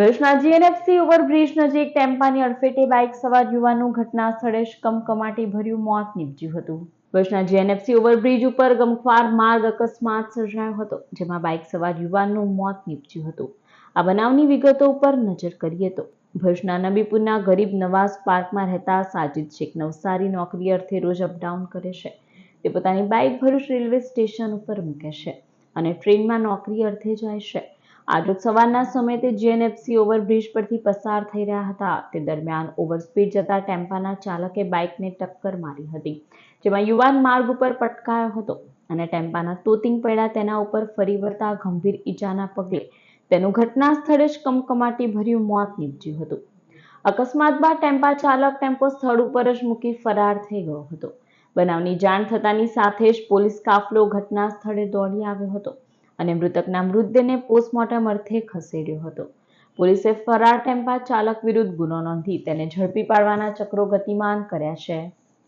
ભરૂચના GNFC overbridge નજીક ટેમ્પાની અડફેટે બાઇક સવાર યુવાનનું ઘટના સ્થળે જ કમકમાટી ભર્યું મોત નીપજ્યું હતું। ભરૂચના જીએનએફસી ઓવરબ્રિજ ઉપર ગમખ્વાર માર્ગ અકસ્માત સર્જાયો હતો, જેમાં બાઇક સવાર યુવાનનું મોત નીપજ્યું હતું। આ બનાવની વિગતો ઉપર નજર કરીએ તો ભરૂચના નબીપુરના ગરીબ નવાઝ પાર્કમાં રહેતા સાજિદ શેખ નવસારી નોકરી અર્થે રોજ અપડાઉન કરે છે। તે પોતાની બાઇક ભરૂચ રેલવે સ્ટેશન ઉપર મૂકે છે અને ટ્રેનમાં નોકરી અર્થે જાય છે। આજરોજ સવારના સમયે તે જીએનએફસી ઓવરબ્રિજ પરથી પસાર થઈ રહ્યા હતા। તે દરમિયાન ઓવરસ્પીડ જતા ટેમ્પાના ચાલકે બાઇકને ટક્કર મારી હતી, જેમાં યુવાન માર્ગ ઉપર પટકાયો હતો અને ટેમ્પાના તોતિંગ પડ્યા તેના ઉપર ફરી વળતા ગંભીર ઈજાના પગલે તેનું ઘટના સ્થળે જ કમકમાટી ભર્યું મોત નીપજ્યું હતું। અકસ્માત બાદ ટેમ્પા ચાલક ટેમ્પો સ્થળ ઉપર જ મૂકી ફરાર થઈ ગયો હતો। બનાવની જાણ થતાની સાથે જ પોલીસ કાફલો ઘટના સ્થળે દોડી આવ્યો હતો અને મૃતકના મૃતદેહને પોસ્ટમોર્ટમ અર્થે ખસેડ્યો હતો। પોલીસે ફરાર ટેમ્પા ચાલક વિરુદ્ધ ગુનો નોંધી તેને ઝડપી પાડવાના ચક્રો ગતિમાન કર્યા છે।